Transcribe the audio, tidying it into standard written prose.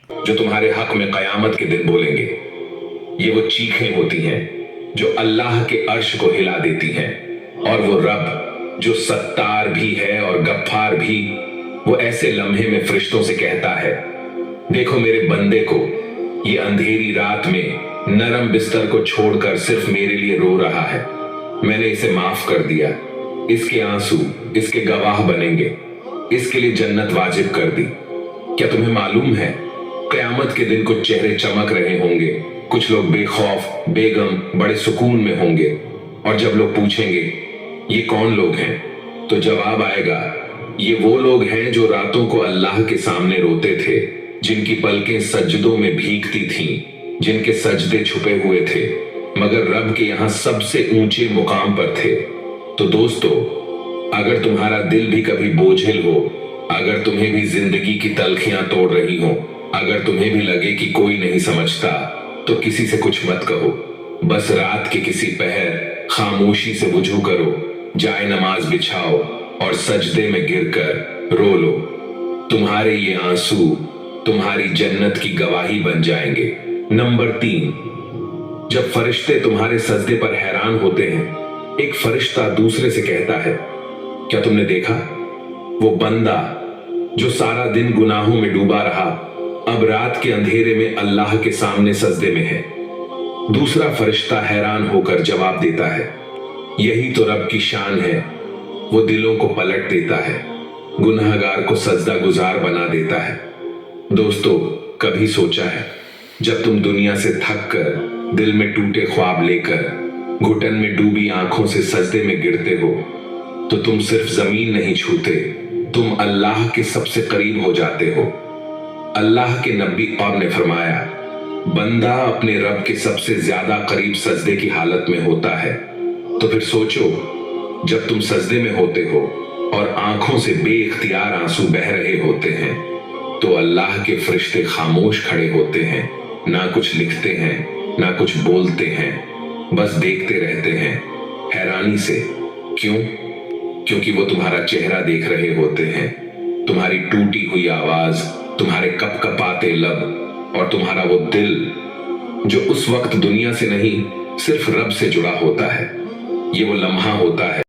जो तुम्हारे हक में कयामत के दिन बोलेंगे। ये वो चीखें होती हैं जो अल्लाह के अर्श को हिला देती हैं, और वो रब जो सत्तार भी है और गफ्फार भी, वो ऐसे लम्हे में फरिश्तों से कहता है, देखो मेरे बंदे को, ये अंधेरी रात में नरम बिस्तर को छोड़कर सिर्फ मेरे लिए रो रहा है। मैंने इसे माफ कर दिया, इसके आंसू इसके गवाह बनेंगे, इसके लिए जन्नत वाजिब कर दी। क्या तुम्हें मालूम है, क़यामत के दिन कुछ चेहरे चमक रहे होंगे, कुछ लोग बेखौफ बेगम बड़े सुकून में होंगे, और जब लोग पूछेंगे ये कौन लोग हैं, तो जवाब आएगा, ये वो लोग हैं जो रातों को अल्लाह के सामने रोते थे, जिनकी पलकें सजदों में भीगती थीं, जिनके सजदे छुपे हुए थे मगर रब के यहां सबसे ऊंचे मुकाम पर थे। तो दोस्तों, अगर तुम्हारा दिल भी कभी बोझिल हो, अगर तुम्हें भी जिंदगी की तलखियां तोड़ रही हो, अगर तुम्हें भी लगे कि कोई नहीं समझता, तो किसी से कुछ मत कहो। बस रात के किसी पहर खामोशी से वुजू करो, जाए नमाज बिछाओ और सजदे में गिरकर रो लो। तुम्हारे ये आंसू तुम्हारी जन्नत की गवाही बन जाएंगे। नंबर 3, जब फरिश्ते तुम्हारे सजदे पर हैरान होते हैं, एक फरिश्ता दूसरे से कहता है, क्या तुमने देखा वो बंदा जो सारा दिन गुनाहों में डूबा रहा, अब रात के अंधेरे में अल्लाह के सामने सजदे में है। दूसरा फरिश्ता हैरान होकर जवाब देता है, यही तो रब की शान है, वो दिलों को पलट देता है, गुनहगार को सजदा गुजार बना देता है। दोस्तों, कभी सोचा है, जब तुम दुनिया से थक कर दिल में टूटे ख्वाब लेकर घुटन में डूबी आंखों से सजदे में गिरते हो, तो तुम सिर्फ जमीन नहीं छूते, तुम अल्लाह के सबसे करीब हो जाते हो। अल्लाह के नबी और ने फरमाया, बंदा अपने रब के सबसे ज्यादा करीब सजदे की हालत में होता है। तो फिर सोचो, जब तुम सजदे में होते हो और आंखों से बेइख्तियार आंसू बह रहे होते हैं, तो अल्लाह के फरिश्ते खामोश खड़े होते हैं, ना कुछ लिखते हैं ना कुछ बोलते हैं, बस देखते रहते हैं हैरानी से। क्यों? क्योंकि वो तुम्हारा चेहरा देख रहे होते हैं, तुम्हारी टूटी हुई आवाज, तुम्हारे कपकपाते लब और तुम्हारा वो दिल जो उस वक्त दुनिया से नहीं सिर्फ रब से जुड़ा होता है। ये वो लम्हा होता है